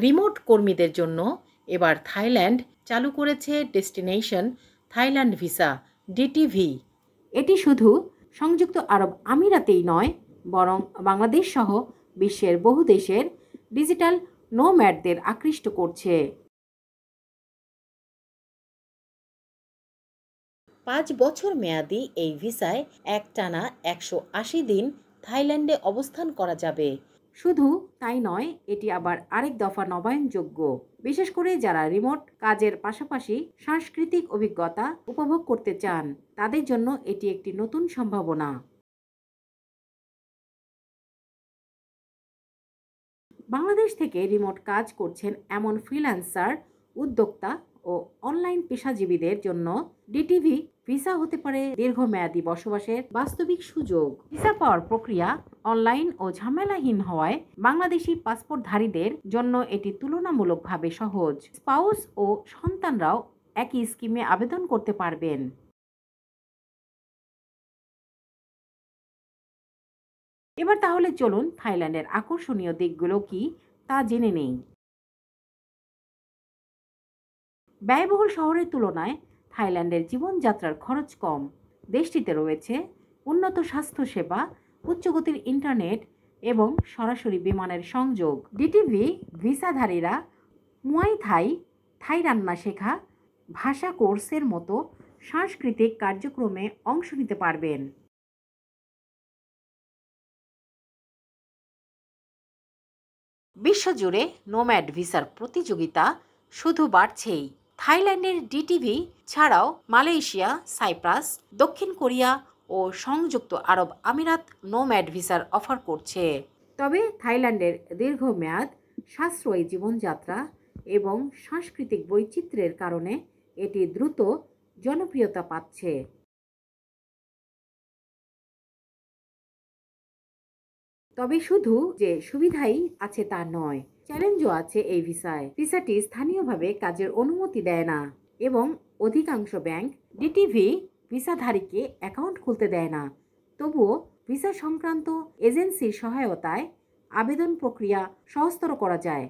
Remote কর্মীদের জন্য এবার থাইল্যান্ড চালু করেছে ডেস্টিনেশন থাইল্যান্ড ভিসা ডিটিভি। এটি শুধু সংযুক্ত আরব আমিরাতেই নয়, বরং বাংলাদেশ সহ বিশ্বের বহু দেশের ডিজিটাল নোম্যাডদের আকৃষ্ট করছে। 5 বছর মেয়াদি এই ভিসায় একটানা 180 দিন থাইল্যান্ডে অবস্থান করা যাবে। শুধু তাই নয়, এটি আবার আরেক দফা নবায়নযোগ্য, বিশেষ করে যারা রিমোট কাজের পাশাপাশি সাংস্কৃতিক অভিজ্ঞতা উপভোগ করতে চান তাদের জন্য এটি একটি নতুন সম্ভাবনা। বাংলাদেশ থেকে রিমোট কাজ করছেন এমন ফ্রিল্যান্সার, উদ্যোক্তা ও অনলাইন পেশাজীবীদের জন্য ডিটিভি ভিসা হতে পারে দীর্ঘমেয়াদী বসবাসের বাস্তবিক সুযোগ। ভিসা পাওয়ার প্রক্রিয়া অনলাইন ও ঝামেলাহীন হওয়ায় বাংলাদেশি পাসপোর্টধারীদের জন্য এটি তুলনামূলকভাবে সহজ। স্পাউস ও সন্তানরাও একই স্কিমে আবেদন করতে পারবেন। এবার তাহলে চলুন থাইল্যান্ডের আকর্ষণীয় দিকগুলো কি তা জেনে নেই। ব্যয়বহুল শহরের তুলনায় থাইল্যান্ডের জীবনযাত্রার খরচ কম। দেশটিতে রয়েছে উন্নত স্বাস্থ্যসেবা, উচ্চগতির ইন্টারনেট এবং সরাসরি বিমানের সংযোগ। ডিটিভি ভিসাধারীরা মুয়াই থাই, থাই রান্না শেখা, ভাষা কোর্সের মতো সাংস্কৃতিক কার্যক্রমে অংশ নিতে পারবেন। বিশ্বজুড়ে নোম্যাড ভিসার প্রতিযোগিতা শুধু বাড়ছেই। থাইল্যান্ডের ডিটিভি ছাড়াও মালয়েশিয়া, সাইপ্রাস, দক্ষিণ কোরিয়া ও সংযুক্ত আরব আমিরাত নোম্যাড ভিসার অফার করছে। তবে থাইল্যান্ডের দীর্ঘমেয়াদ, সাশ্রয়ী জীবনযাত্রা এবং সাংস্কৃতিক বৈচিত্র্যের কারণে এটি দ্রুত জনপ্রিয়তা পাচ্ছে। তবে শুধু যে সুবিধাই আছে তা নয়, চ্যালেঞ্জও আছে এই ভিসায়। ভিসাটি স্থানীয়ভাবে কাজের অনুমতি দেয় না এবং অধিকাংশ ব্যাংক ডিটিভি ভিসাধারীকে অ্যাকাউন্ট খুলতে দেয় না। তবুও ভিসা সংক্রান্ত এজেন্সির সহায়তায় আবেদন প্রক্রিয়া সহজতর করা যায়।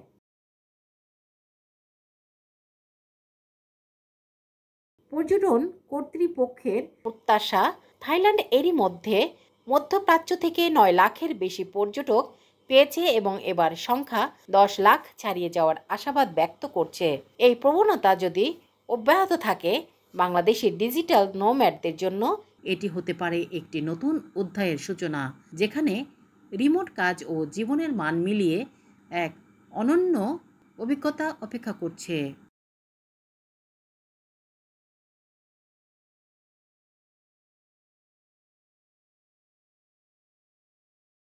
পর্যটন কর্তৃপক্ষের প্রত্যাশা, থাইল্যান্ড এরই মধ্যে মধ্যপ্রাচ্য থেকে 9 লাখের বেশি পর্যটক পেয়েছে এবং এবার সংখ্যা 10 লাখ ছাড়িয়ে যাওয়ার আশাবাদ ব্যক্ত করছে। এই প্রবণতা যদি অব্যাহত থাকে, বাংলাদেশের ডিজিটাল নোম্যাডদের জন্য এটি হতে পারে একটি নতুন অধ্যায়ের সূচনা, যেখানে রিমোট কাজ ও জীবনের মান মিলিয়ে এক অনন্য অভিজ্ঞতা অপেক্ষা করছে।